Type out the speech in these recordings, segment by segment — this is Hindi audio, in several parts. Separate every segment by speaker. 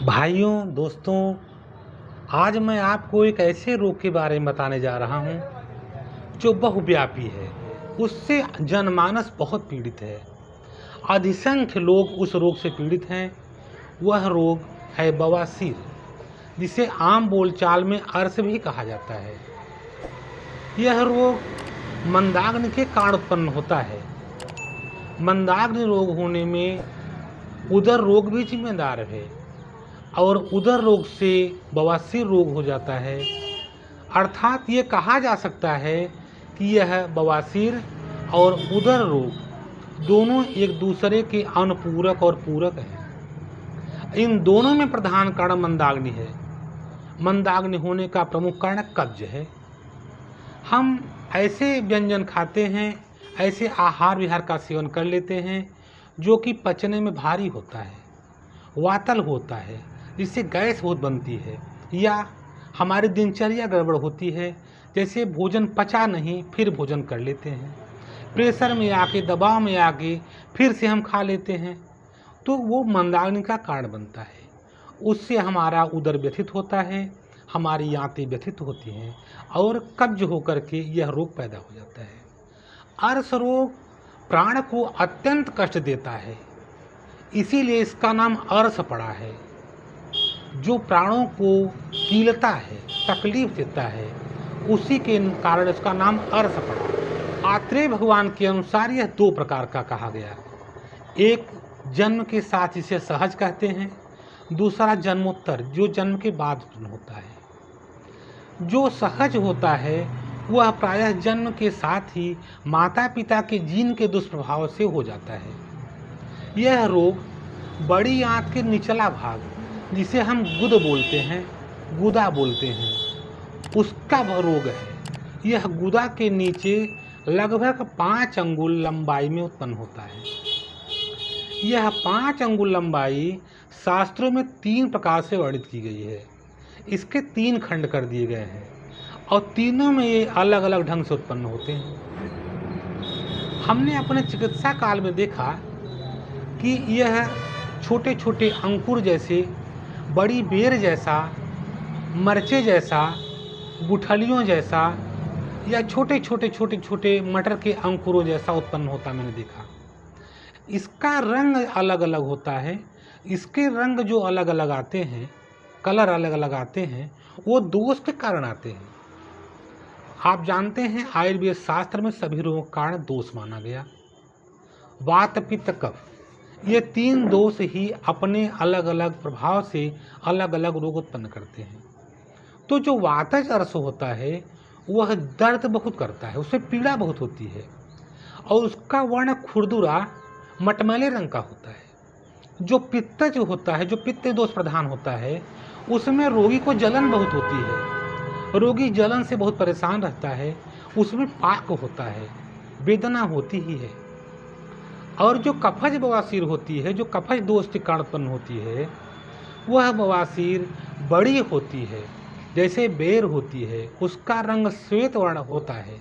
Speaker 1: भाइयों दोस्तों, आज मैं आपको एक ऐसे रोग के बारे में बताने जा रहा हूँ जो बहुव्यापी है। उससे जनमानस बहुत पीड़ित है। अधिसंख्य लोग उस रोग से पीड़ित हैं। वह रोग है बवासीर, जिसे आम बोलचाल में अर्श भी कहा जाता है। यह रोग मंदाग्नि के कारण उत्पन्न होता है। मंदाग्नि रोग होने में उदर रोग भी जिम्मेदार है और उदर रोग से बवासीर रोग हो जाता है। अर्थात ये कहा जा सकता है कि यह बवासीर और उदर रोग दोनों एक दूसरे के अनुपूरक और पूरक हैं। इन दोनों में प्रधान कारण मंदाग्नि है। मंदाग्नि होने का प्रमुख कारण कब्ज है। हम ऐसे व्यंजन खाते हैं, ऐसे आहार विहार का सेवन कर लेते हैं जो कि पचने में भारी होता है, वातल होता है, जिससे गैस बहुत बनती है, या हमारी दिनचर्या गड़बड़ होती है, जैसे भोजन पचा नहीं फिर भोजन कर लेते हैं, प्रेशर में आके दबाव में आके फिर से हम खा लेते हैं, तो वो मंदाग्नि का कारण बनता है। उससे हमारा उदर व्यथित होता है, हमारी आंतें व्यथित होती हैं और कब्ज होकर के यह रोग पैदा हो जाता है। अर्श रोग प्राण को अत्यंत कष्ट देता है, इसीलिए इसका नाम अर्श पड़ा है। जो प्राणों को कीलता है, तकलीफ देता है, उसी के कारण इसका नाम अर्श पड़ा। आत्रेय भगवान के अनुसार यह दो प्रकार का कहा गया। एक जन्म के साथ इसे सहज कहते हैं, दूसरा जन्मोत्तर, जो जन्म के बाद उत्पन्न होता है। जो सहज होता है वह प्रायः जन्म के साथ ही माता पिता के जीन के दुष्प्रभाव से हो जाता है। यह रोग बड़ी आंत के निचला भाग, जिसे हम गुद बोलते हैं, गुदा बोलते हैं, उसका वह रोग है। यह गुदा के नीचे लगभग 5 अंगुल लंबाई में उत्पन्न होता है। यह 5 अंगुल लंबाई शास्त्रों में 3 प्रकार से वर्णित की गई है। इसके 3 खंड कर दिए गए हैं और तीनों में ये अलग अलग ढंग से उत्पन्न होते हैं। हमने अपने चिकित्सा काल में देखा कि यह छोटे छोटे अंकुर जैसे, बड़ी बेर जैसा, मरचे जैसा, गुठलियों जैसा, या छोटे छोटे मटर के अंकुरों जैसा उत्पन्न होता मैंने देखा। इसका रंग अलग अलग होता है। इसके रंग जो अलग अलग आते हैं, कलर अलग अलग आते हैं, वो दोष के कारण आते हैं। आप जानते हैं आयुर्वेद शास्त्र में सभी रोगों का कारण दोष माना गया। वात पित्त कफ, ये 3 दोष ही अपने अलग अलग प्रभाव से अलग अलग रोग उत्पन्न करते हैं। तो जो वातज अर्श होता है वह दर्द बहुत करता है, उसमें पीड़ा बहुत होती है और उसका वर्ण खुरदुरा मटमैले रंग का होता है। जो पित्तज होता है, जो पित्त दोष प्रधान होता है, उसमें रोगी को जलन बहुत होती है। रोगी जलन से बहुत परेशान रहता है, उसमें पाक होता है, वेदना होती ही है। और जो कफज बवासीर होती है, जो कफज दोष के कारण उत्पन्न होती है, वह बवासीर बड़ी होती है, जैसे बेर होती है, उसका रंग श्वेत वर्ण होता है,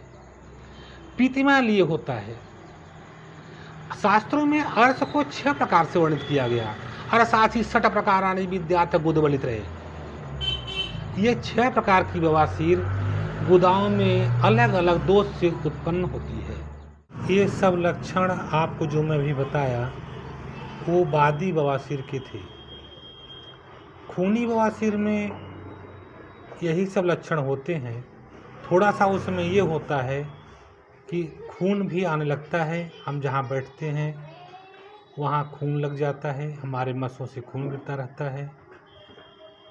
Speaker 1: पीतिमा लिए होता है। शास्त्रों में अर्श को 6 प्रकार से वर्णित किया गया। अर्शासी 6 प्रकाराणि विद्यात गुदवलित रहे। ये 6 प्रकार की बवासीर गुदाओं में अलग अलग दोष से उत्पन्न होती है। ये सब लक्षण आपको जो मैं भी बताया वो बादी बवासीर के थे। खूनी बवासीर में यही सब लक्षण होते हैं। थोड़ा सा उसमें ये होता है कि खून भी आने लगता है। हम जहाँ बैठते हैं वहाँ खून लग जाता है, हमारे नसों से खून गिरता रहता है,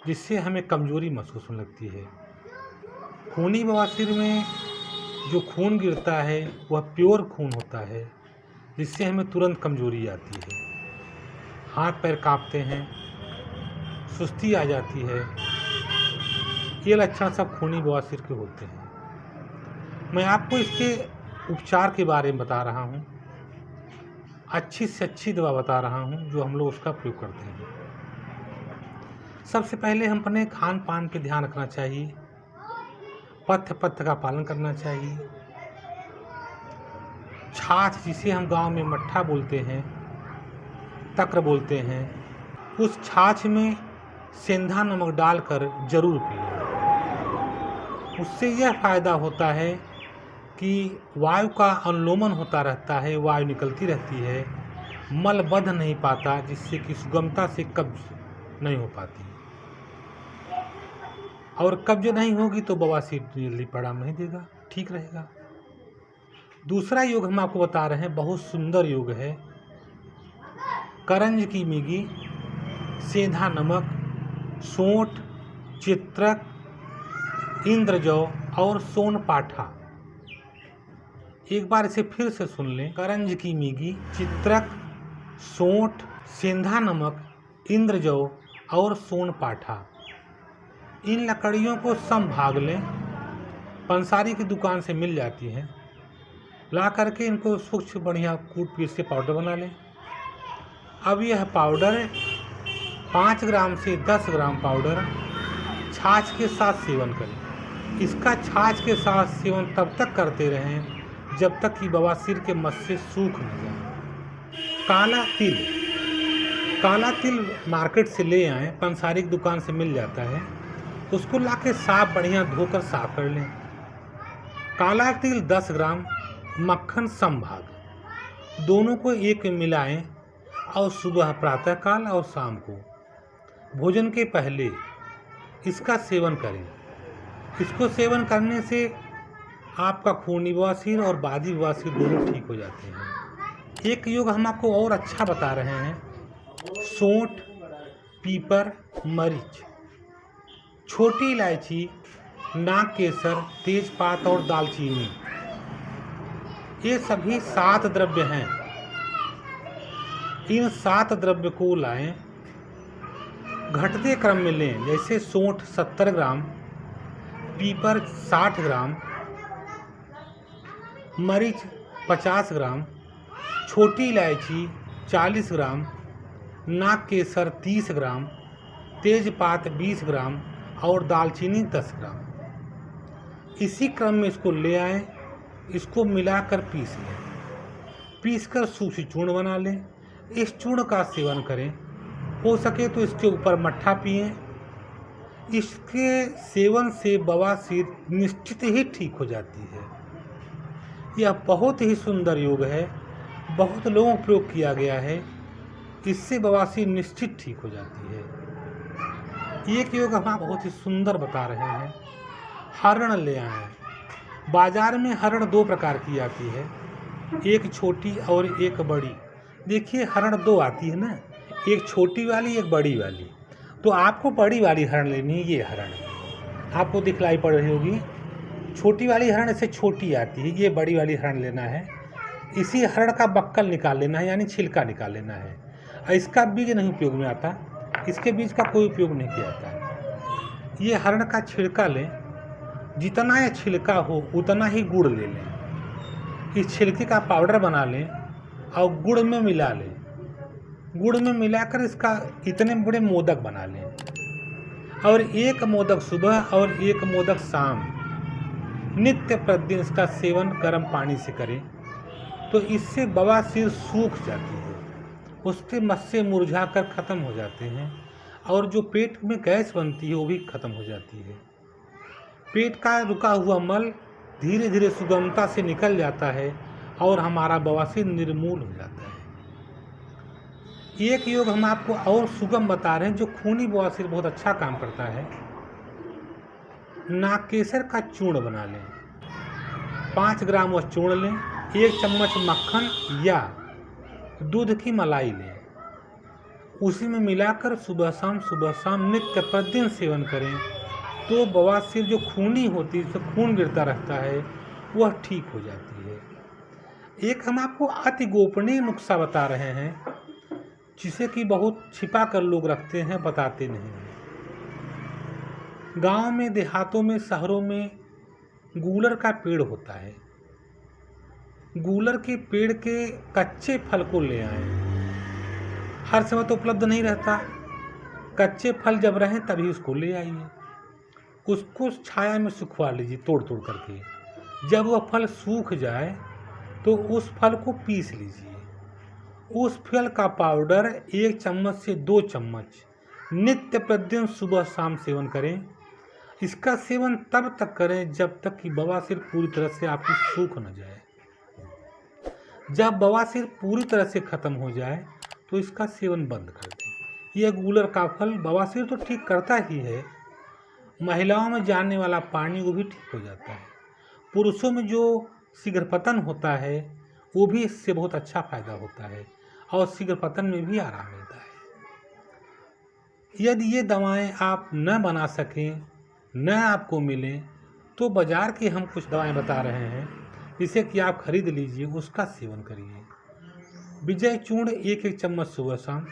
Speaker 1: जिससे हमें कमजोरी महसूस होने लगती है। खूनी बवासीर में जो खून गिरता है वह प्योर खून होता है, जिससे हमें तुरंत कमजोरी आती है, हाथ पैर कांपते हैं, सुस्ती आ जाती है। ये लक्षण सब खूनी बवासीर के होते हैं। मैं आपको इसके उपचार के बारे में बता रहा हूँ, अच्छी से अच्छी दवा बता रहा हूँ जो हम लोग उसका प्रयोग करते हैं। सबसे पहले हम अपने खान पान पे ध्यान रखना चाहिए, पथ्य का पालन करना चाहिए। छाछ, जिसे हम गांव में मट्ठा बोलते हैं, तक्र बोलते हैं, उस छाछ में सेंधा नमक डालकर जरूर पिएं। उससे यह फायदा होता है कि वायु का अनुलोमन होता रहता है, वायु निकलती रहती है, मल बंध नहीं पाता, जिससे कि सुगमता से कब्ज नहीं हो पाती, और कब्ज नहीं होगी तो बवासीर जल्दी परिणाम नहीं देगा, ठीक रहेगा। दूसरा योग हम आपको बता रहे हैं, बहुत सुंदर योग है। करंज की मीगी, सेंधा नमक, सोंठ, चित्रक, इंद्रजौ और सोनपाठा। एक बार इसे फिर से सुन लें। करंज की मीगी, चित्रक, सोंठ, सेंधा नमक, इंद्रजौ और सोनपाठा। इन लकड़ियों को सम भाग लें, पंसारी की दुकान से मिल जाती हैं। ला करके इनको सूक्ष्म बढ़िया कूट पीस के पाउडर बना लें। अब यह पाउडर 5 ग्राम से 10 ग्राम पाउडर छाछ के साथ सेवन करें। इसका छाछ के साथ सेवन तब तक करते रहें जब तक कि बवासीर के मस्से सूख न जाए। काला तिल मार्केट से ले आएँ, पंसारी की दुकान से मिल जाता है। उसको लाके साफ बढ़िया धोकर साफ कर लें। काला तिल 10 ग्राम, मक्खन समभाग, दोनों को एक में मिलाएं और सुबह प्रातःकाल और शाम को भोजन के पहले इसका सेवन करें। इसको सेवन करने से आपका खूनी बवासीर और बादी बवासीर दोनों ठीक हो जाते हैं। एक योग हम आपको और अच्छा बता रहे हैं, सोंठ, पीपर, मरीच, छोटी इलायची, नाग केसर, तेजपात और दालचीनी, ये सभी 7 द्रव्य हैं। इन 7 द्रव्य को लाएं, घटते क्रम में लें। जैसे सोंठ 70 ग्राम, पीपर 60 ग्राम, मरीच 50 ग्राम, छोटी इलायची 40 ग्राम, नाग केसर 30 ग्राम, तेजपात 20 ग्राम और दालचीनी 10 ग्राम। इसी क्रम में इसको ले आएं, इसको मिलाकर पीस लें। पीसकर सूखी चूर्ण बना लें। इस चूर्ण का सेवन करें। हो सके तो इसके ऊपर मट्ठा पिएं। इसके सेवन से बवासीर निश्चित ही ठीक हो जाती है। यह बहुत ही सुंदर योग है, बहुत लोगों को प्रयोग किया गया है। इससे बवासीर निश्चित ठीक हो जाती है। एक योग हम बहुत ही सुंदर बता रहे हैं, हरण ले आए। बाजार में हरण 2 प्रकार की आती है, एक छोटी और एक बड़ी। देखिए हरण 2 आती है ना, एक छोटी वाली एक बड़ी वाली। तो आपको बड़ी वाली हरण लेनी है। ये हरण आपको दिखलाई पड़ रही होगी, छोटी वाली हरण से छोटी आती है, ये बड़ी वाली हरण लेना है। इसी हरण का बक्कल निकाल लेना है, यानी छिलका निकाल लेना है। और इसका बीज नहीं उपयोग में आता, इसके बीज का कोई उपयोग नहीं किया जाता। ये हरण का छिलका लें, जितना यह छिलका हो उतना ही गुड़ ले लें। इस छिलके का पाउडर बना लें और गुड़ में मिला लें। गुड़ में मिलाकर इसका इतने बड़े मोदक बना लें, और एक मोदक सुबह और एक मोदक शाम नित्य प्रतिदिन इसका सेवन गर्म पानी से करें। तो इससे बवासीर सूख जाती है, उसके मस्से मुरझा कर ख़त्म हो जाते हैं, और जो पेट में गैस बनती है वो भी ख़त्म हो जाती है। पेट का रुका हुआ मल धीरे धीरे सुगमता से निकल जाता है और हमारा बवासीर निर्मूल हो जाता है। एक योग हम आपको और सुगम बता रहे हैं जो खूनी बवासीर बहुत अच्छा काम करता है। नागकेसर का चूर्ण बना लें, 5 ग्राम वह चूर्ण लें। 1 चम्मच मक्खन या दूध की मलाई लें, उसी में मिलाकर सुबह शाम नित्य प्रतिदिन सेवन करें। तो बवासीर जो खूनी होती है, जिससे खून गिरता रहता है, वह ठीक हो जाती है। एक हम आपको अति गोपनीय नुस्खा बता रहे हैं, जिसे कि बहुत छिपा कर लोग रखते हैं, बताते नहीं हैं। गांव में, देहातों में, शहरों में गूलर का पेड़ होता है। गूलर के पेड़ के कच्चे फल को ले आएं। हर समय तो उपलब्ध नहीं रहता, कच्चे फल जब रहें तभी उसको ले आइए। उसको छाया में सुखवा लीजिए तोड़ करके। जब वह फल सूख जाए तो उस फल को पीस लीजिए। उस फल का पाउडर 1 चम्मच से 2 चम्मच नित्य प्रतिदिन सुबह शाम सेवन करें। इसका सेवन तब तक करें जब तक कि बवासीर पूरी तरह से आपकी सूख न जाए। जब बवासीर पूरी तरह से खत्म हो जाए तो इसका सेवन बंद कर दें। यह गूलर का फल बवासीर तो ठीक करता ही है, महिलाओं में जाने वाला पानी वो भी ठीक हो जाता है। पुरुषों में जो शीघ्र पतन होता है वो भी इससे बहुत अच्छा फायदा होता है और शीघ्र पतन में भी आराम मिलता है। यदि ये दवाएं आप न बना सकें, न आपको मिलें, तो बाजार की हम कुछ दवाएं बता रहे हैं जिसे कि आप खरीद लीजिए, उसका सेवन करिए। विजय चूर्ण 1-1 चम्मच सुबह शाम,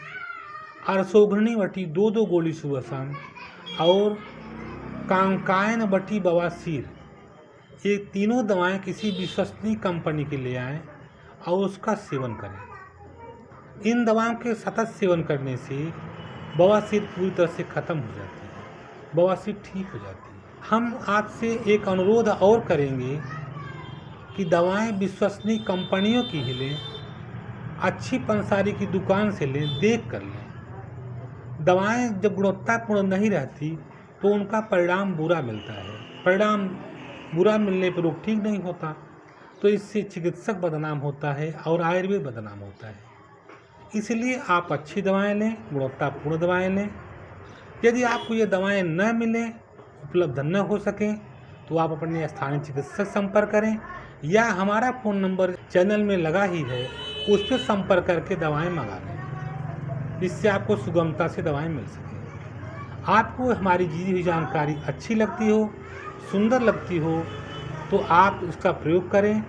Speaker 1: अरसोघनी बटी 2-2 गोली सुबह शाम और कांकायन बटी बवासीर, ये तीनों दवाएं किसी विश्वसनीय कंपनी की ले आएं और उसका सेवन करें। इन दवाओं के सतत सेवन करने से बवासीर पूरी तरह से ख़त्म हो जाती है, बवासीर ठीक हो जाती है। हम आपसे एक अनुरोध और करेंगे कि दवाएं विश्वसनीय कंपनियों की ही लें, अच्छी पंसारी की दुकान से लें, देख कर लें। दवाएं जब गुणवत्तापूर्ण नहीं रहती तो उनका परिणाम बुरा मिलता है। परिणाम बुरा मिलने पर रोग ठीक नहीं होता, तो इससे चिकित्सक बदनाम होता है और आयुर्वेद बदनाम होता है। इसलिए आप अच्छी दवाएं लें, गुणवत्तापूर्ण दवाएं लें। यदि आपको ये दवाएं न मिलें, उपलब्ध न हो सकें, तो आप अपने स्थानीय चिकित्सक संपर्क करें या हमारा फ़ोन नंबर चैनल में लगा ही है, उस पर संपर्क करके दवाएं मंगा लें, जिससे आपको सुगमता से दवाएं मिल सकें। आपको हमारी दी हुई जानकारी अच्छी लगती हो, सुंदर लगती हो, तो आप इसका प्रयोग करें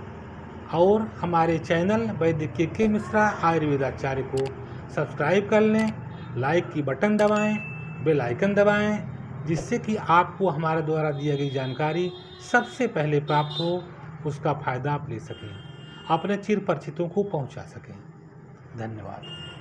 Speaker 1: और हमारे चैनल वैद्य के मिश्रा आयुर्वेदाचार्य को सब्सक्राइब कर लें, लाइक की बटन दबाएं, बेल आइकन दबाएं, जिससे कि आपको हमारे द्वारा दी गई जानकारी सबसे पहले प्राप्त हो, उसका फ़ायदा आप ले सकें, अपने चिर परिचितों को पहुंचा सकें। धन्यवाद।